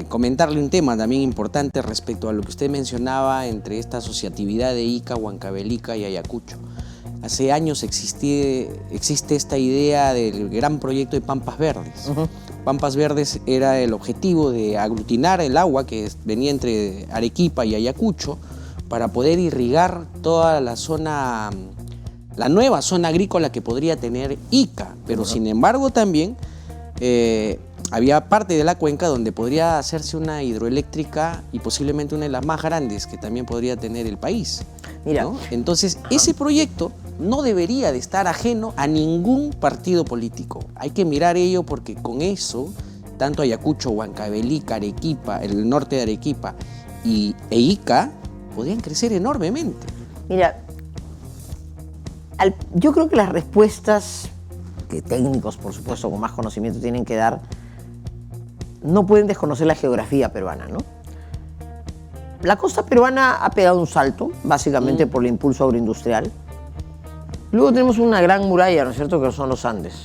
comentarle un tema también importante respecto a lo que usted mencionaba entre esta asociatividad de Ica, Huancavelica y Ayacucho. Hace años existe esta idea del gran proyecto de Pampas Verdes. Pampas Verdes era el objetivo de aglutinar el agua que venía entre Arequipa y Ayacucho para poder irrigar toda la zona, la nueva zona agrícola que podría tener Ica. Pero sin embargo también había parte de la cuenca donde podría hacerse una hidroeléctrica y posiblemente una de las más grandes que también podría tener el país. Mira, ¿no? Entonces, ese proyecto no debería de estar ajeno a ningún partido político. Hay que mirar ello porque con eso, tanto Ayacucho, Huancavelica, Arequipa, el norte de Arequipa e Ica podrían crecer enormemente. Mira, yo creo que las respuestas que técnicos, por supuesto, con más conocimiento tienen que dar, no pueden desconocer la geografía peruana, ¿no? La costa peruana ha pegado un salto, básicamente por el impulso agroindustrial. Luego tenemos una gran muralla, ¿no es cierto?, que son los Andes.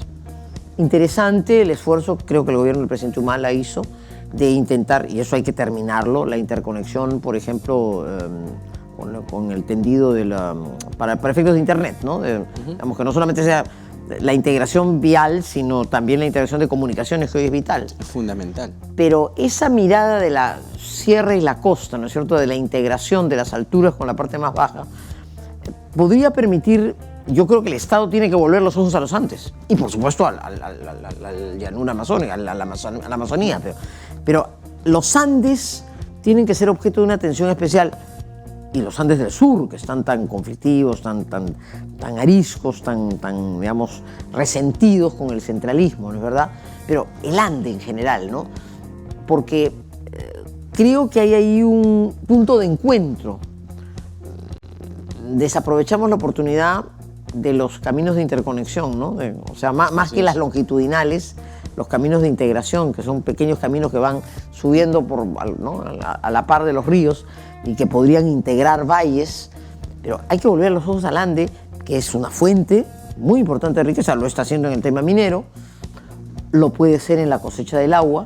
Interesante el esfuerzo, creo que el gobierno del presidente Humala hizo, de intentar, y eso hay que terminarlo, la interconexión, por ejemplo, con el tendido para efectos de Internet, ¿no? Digamos que no solamente sea la integración vial, sino también la integración de comunicaciones, que hoy es vital. Es fundamental. Pero esa mirada de la sierra y la costa, ¿no es cierto?, de la integración de las alturas con la parte más baja, podría permitir, yo creo que el Estado tiene que volver los ojos a los Andes, y por supuesto a la llanura amazónica, a la Amazonía, pero los Andes tienen que ser objeto de una atención especial. Y los Andes del sur, que están tan conflictivos, tan ariscos, tan, digamos, resentidos con el centralismo, ¿no es verdad? Pero el Ande en general, ¿no? Porque creo que hay ahí un punto de encuentro. Desaprovechamos la oportunidad de los caminos de interconexión, ¿no? O sea, más que las longitudinales, los caminos de integración, que son pequeños caminos que van subiendo ¿no?, a la par de los ríos, y que podrían integrar valles, pero hay que volver los ojos al Ande, que es una fuente muy importante de riqueza, lo está haciendo en el tema minero, lo puede ser en la cosecha del agua,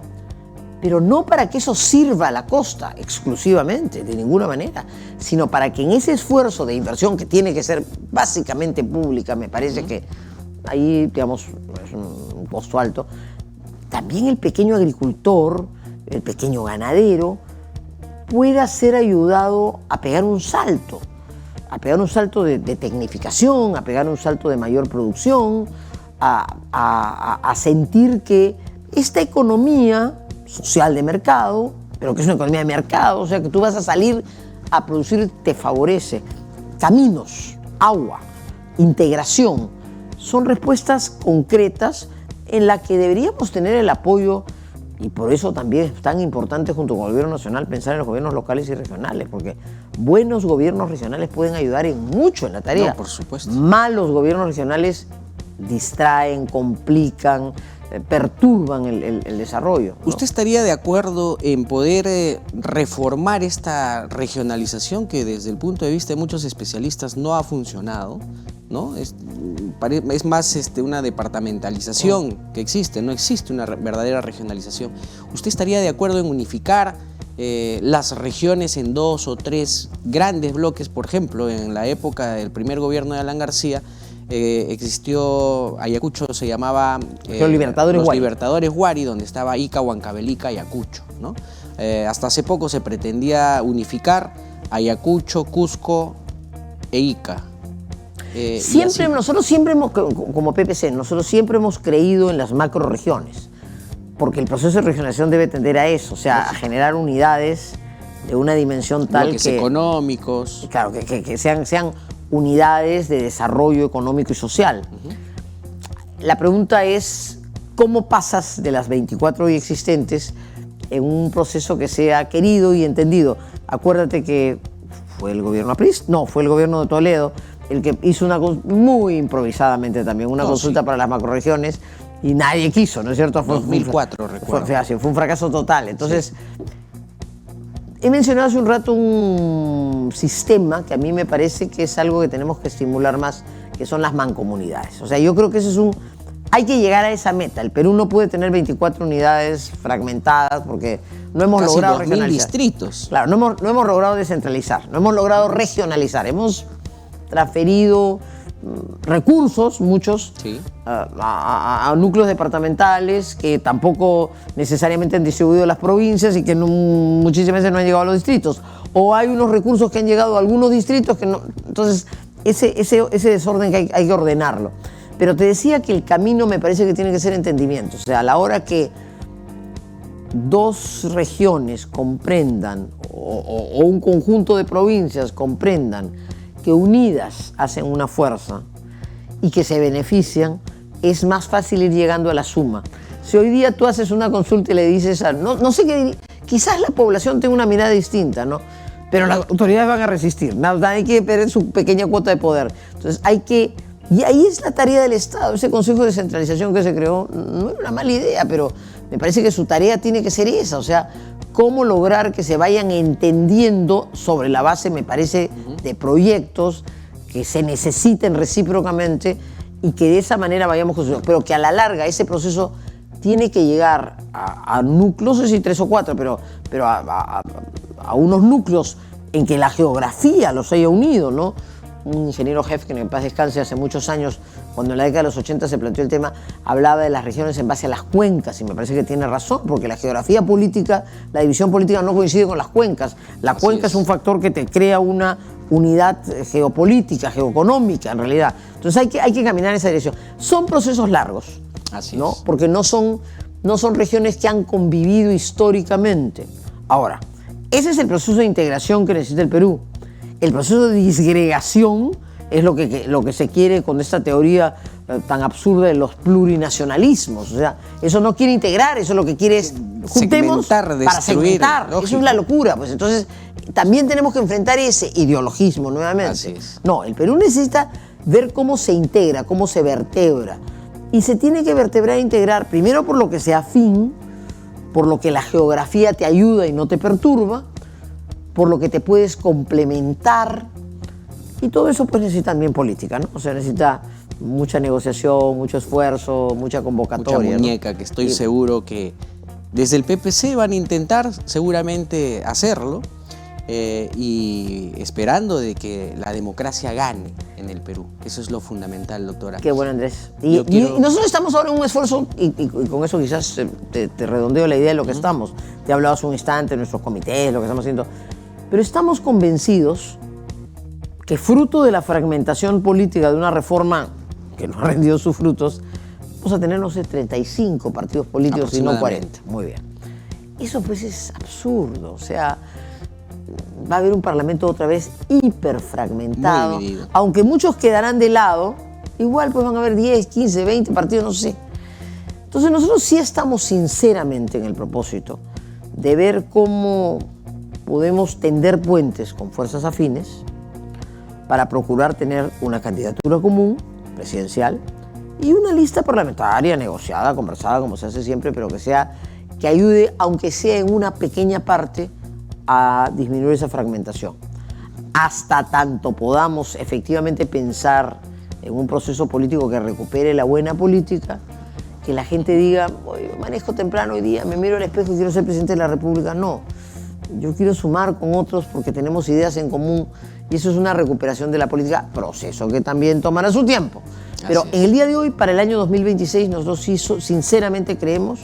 pero no para que eso sirva a la costa exclusivamente, de ninguna manera, sino para que en ese esfuerzo de inversión que tiene que ser básicamente pública, me parece que ahí, digamos, es un costo alto, también el pequeño agricultor, el pequeño ganadero, pueda ser ayudado a pegar un salto de tecnificación, a pegar un salto de mayor producción, a sentir que esta economía social de mercado, pero que es una economía de mercado, o sea, que tú vas a salir a producir, te favorece. Caminos, agua, integración, son respuestas concretas en las que deberíamos tener el apoyo. Y por eso también es tan importante, junto con el gobierno nacional, pensar en los gobiernos locales y regionales, porque buenos gobiernos regionales pueden ayudar en mucho en la tarea. No, por supuesto. Malos gobiernos regionales distraen, complican, perturban el desarrollo, ¿no? ¿Usted estaría de acuerdo en poder reformar esta regionalización que desde el punto de vista de muchos especialistas no ha funcionado, ¿no? Es más una departamentalización que existe, no existe una verdadera regionalización. ¿Usted estaría de acuerdo en unificar las regiones en 2 o 3 grandes bloques? Por ejemplo, en la época del primer gobierno de Alan García, existió, Ayacucho se llamaba los Libertadores Huari, donde estaba Ica, Huancavelica, Ayacucho, ¿no? Hasta hace poco se pretendía unificar Ayacucho, Cusco e Ica. Nosotros siempre hemos, como PPC, nosotros siempre hemos creído en las macroregiones. porque el proceso de regionalización debe tender a eso, o sea, a generar unidades de una dimensión tal bloques que... económicos. Claro, que sean unidades de desarrollo económico y social. La pregunta es, ¿cómo pasas de las 24 hoy existentes en un proceso que sea querido y entendido? Acuérdate que fue el gobierno aprista, no, fue el gobierno de Toledo el que hizo muy improvisadamente también una consulta para las macrorregiones y nadie quiso, ¿no es cierto? Fue 2004, recuerdo. Fue un fracaso total. Entonces, he mencionado hace un rato un sistema que a mí me parece que es algo que tenemos que estimular más, que son las mancomunidades. O sea, yo creo que eso es hay que llegar a esa meta. El Perú no puede tener 24 unidades fragmentadas porque no hemos Casi logrado 2000 regionalizar. distritos. Claro, no hemos logrado descentralizar, no hemos logrado regionalizar. Hemos transferido recursos, muchos, Sí. a núcleos departamentales que tampoco necesariamente han distribuido las provincias y que muchísimas veces no han llegado a los distritos. O hay unos recursos que han llegado a algunos distritos que no... Entonces, ese desorden que hay que ordenarlo. Pero te decía que el camino me parece que tiene que ser entendimiento. O sea, a la hora que dos regiones comprendan o un conjunto de provincias comprendan que unidas hacen una fuerza y que se benefician, es más fácil ir llegando a la suma. Si hoy día tú haces una consulta y le dices, no sé qué, quizás la población tenga una mirada distinta, ¿no? Pero las autoridades van a resistir, nadie quiere perder su pequeña cuota de poder. Entonces y ahí es la tarea del Estado. Ese Consejo de Descentralización que se creó no era una mala idea, pero me parece que su tarea tiene que ser esa, o sea, cómo lograr que se vayan entendiendo sobre la base, me parece, de proyectos que se necesiten recíprocamente y que de esa manera vayamos construyendo. Pero que a la larga ese proceso tiene que llegar a núcleos, no sé si 3 o 4, pero a unos núcleos en que la geografía los haya unido, ¿no? Un ingeniero jefe, que en paz descanse, hace muchos años, cuando en la década de los 80 se planteó el tema, hablaba de las regiones en base a las cuencas, y me parece que tiene razón, porque la geografía política, la división política no coincide con las cuencas. La cuenca es un factor que te crea una unidad geopolítica, geoeconómica, en realidad. Entonces hay que caminar en esa dirección. Son procesos largos, Así ¿no? es. Porque no son regiones que han convivido históricamente. Ahora, ese es el proceso de integración que necesita el Perú. El proceso de disgregación es lo que se quiere con esta teoría tan absurda de los plurinacionalismos. O sea, eso no quiere integrar, eso lo que quiere es juntemos Segmentar, para destruir, segmentar. lógico. Eso es la locura. Pues entonces también tenemos que enfrentar ese ideologismo nuevamente. Así es. No, el Perú necesita ver cómo se integra, cómo se vertebra. Y se tiene que vertebrar e integrar, primero por lo que sea afín, por lo que la geografía te ayuda y no te perturba, por lo que te puedes complementar, y todo eso pues necesita también política, ¿no? O sea, necesita mucha negociación, mucho esfuerzo, mucha convocatoria. Mucha muñeca, ¿no? que estoy seguro que desde el PPC van a intentar seguramente hacerlo, y esperando de que la democracia gane en el Perú. Eso es lo fundamental, doctora. Qué bueno, Andrés. Y quiero- nosotros estamos ahora en un esfuerzo, y con eso quizás te redondeo la idea de lo que estamos. Te hablaba hace un instante de nuestros comités, lo que estamos haciendo. Pero estamos convencidos que fruto de la fragmentación política de una reforma que no ha rendido sus frutos, vamos a tener, no sé, 35 partidos políticos y no 40. Muy bien. Eso pues es absurdo. O sea, va a haber un parlamento otra vez hiperfragmentado. Muy dividido. Aunque muchos quedarán de lado, igual pues van a haber 10, 15, 20 partidos, no sé. Entonces nosotros sí estamos sinceramente en el propósito de ver cómo podemos tender puentes con fuerzas afines para procurar tener una candidatura común, presidencial, y una lista parlamentaria negociada, conversada, como se hace siempre, pero que ayude, aunque sea en una pequeña parte, a disminuir esa fragmentación. Hasta tanto podamos efectivamente pensar en un proceso político que recupere la buena política, que la gente diga, oye, manejo temprano hoy día, me miro al espejo y quiero ser presidente de la República. No, yo quiero sumar con otros porque tenemos ideas en común, y eso es una recuperación de la política, proceso que también tomará su tiempo. Pero en el día de hoy, para el año 2026, nosotros sí sinceramente creemos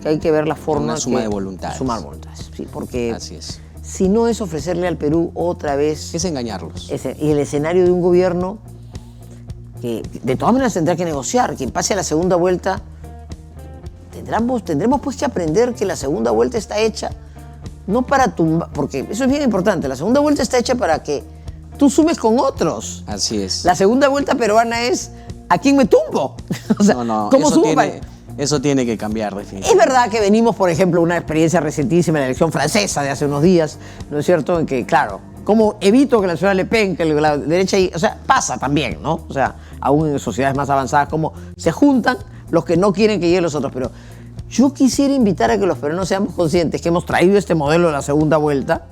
que hay que ver la forma... Una suma de voluntades. Sumar voluntades, sí, porque Así es. si no es ofrecerle al Perú otra vez... Es engañarlos. Y el escenario de un gobierno que de todas maneras tendrá que negociar, quien pase a la segunda vuelta tendremos pues que aprender que la segunda vuelta está hecha no para tumbar, porque eso es bien importante, la segunda vuelta está hecha para que tú sumes con otros. Así es. La segunda vuelta peruana es ¿a quién me tumbo? O sea, ¿cómo subo? Eso tiene que cambiar definitivamente. Es verdad que venimos, por ejemplo, una experiencia recientísima en la elección francesa de hace unos días, ¿no es cierto? En que, claro, ¿cómo evito que la señora Le Pen, que la derecha, o sea, pasa también, ¿no? O sea, aún en sociedades más avanzadas, como se juntan los que no quieren que lleguen los otros. Pero yo quisiera invitar a que los peruanos seamos conscientes que hemos traído este modelo de la segunda vuelta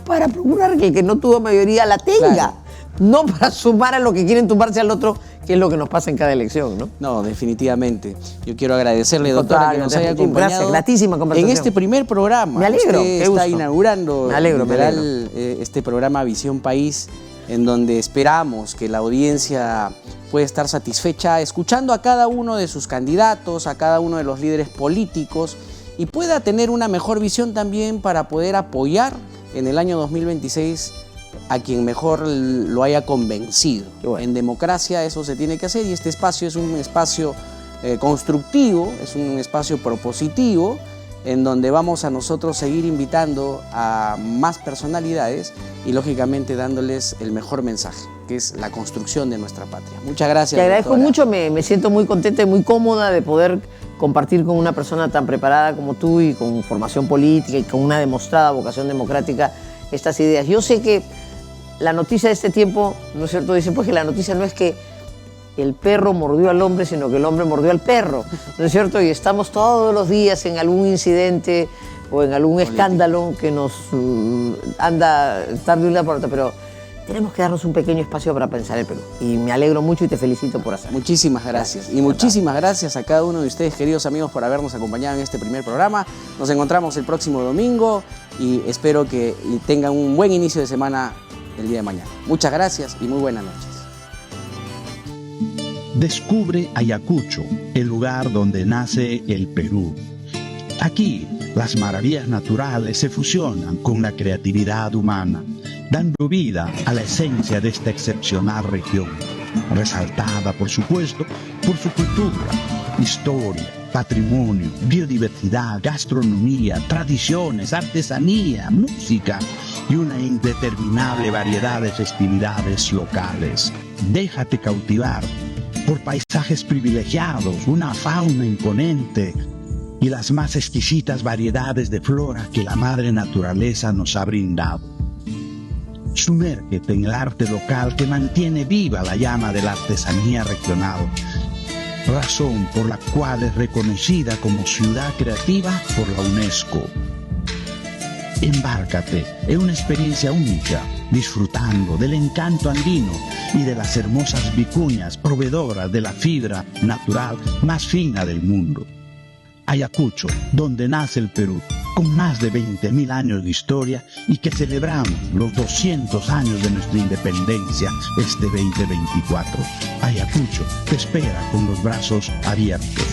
para procurar que el que no tuvo mayoría la tenga. Claro. No para sumar a lo que quieren tumbarse al otro, que es lo que nos pasa en cada elección, ¿no? No, definitivamente. Yo quiero agradecerle, doctora, que nos haya acompañado. Gracias, gratísima conversación. En este primer programa. Me alegro. Usted está inaugurando literal, este programa Visión País, en donde esperamos que la audiencia pueda estar satisfecha escuchando a cada uno de sus candidatos, a cada uno de los líderes políticos, y pueda tener una mejor visión también para poder apoyar en el año 2026 a quien mejor lo haya convencido. Bueno. En democracia eso se tiene que hacer, y este espacio es un espacio constructivo, es un espacio propositivo, en donde vamos a nosotros seguir invitando a más personalidades y lógicamente dándoles el mejor mensaje, que es la construcción de nuestra patria. Muchas gracias. Te agradezco mucho, me siento muy contenta y muy cómoda de poder compartir con una persona tan preparada como tú y con formación política y con una demostrada vocación democrática estas ideas. Yo sé que la noticia de este tiempo, ¿no es cierto? Dicen pues que la noticia no es que el perro mordió al hombre, sino que el hombre mordió al perro, ¿no es cierto? Y estamos todos los días en algún incidente o en algún escándalo que nos anda tarde de un lado por otro, pero tenemos que darnos un pequeño espacio para pensar el Perú. Y me alegro mucho y te felicito por hacerlo. Muchísimas gracias. Y muchísimas gracias a cada uno de ustedes, queridos amigos, por habernos acompañado en este primer programa. Nos encontramos el próximo domingo y espero que tengan un buen inicio de semana el día de mañana. Muchas gracias y muy buenas noches. Descubre Ayacucho, el lugar donde nace el Perú. Aquí, las maravillas naturales se fusionan con la creatividad humana, dando vida a la esencia de esta excepcional región, resaltada, por supuesto, por su cultura, historia, patrimonio, biodiversidad, gastronomía, tradiciones, artesanía, música y una indeterminable variedad de festividades locales. Déjate cautivar por paisajes privilegiados, una fauna imponente y las más exquisitas variedades de flora que la madre naturaleza nos ha brindado. Sumérgete en el arte local que mantiene viva la llama de la artesanía regional, razón por la cual es reconocida como ciudad creativa por la UNESCO. Embárcate en una experiencia única, disfrutando del encanto andino y de las hermosas vicuñas proveedoras de la fibra natural más fina del mundo. Ayacucho, donde nace el Perú, con más de 20.000 años de historia y que celebramos los 200 años de nuestra independencia este 2024. Ayacucho te espera con los brazos abiertos.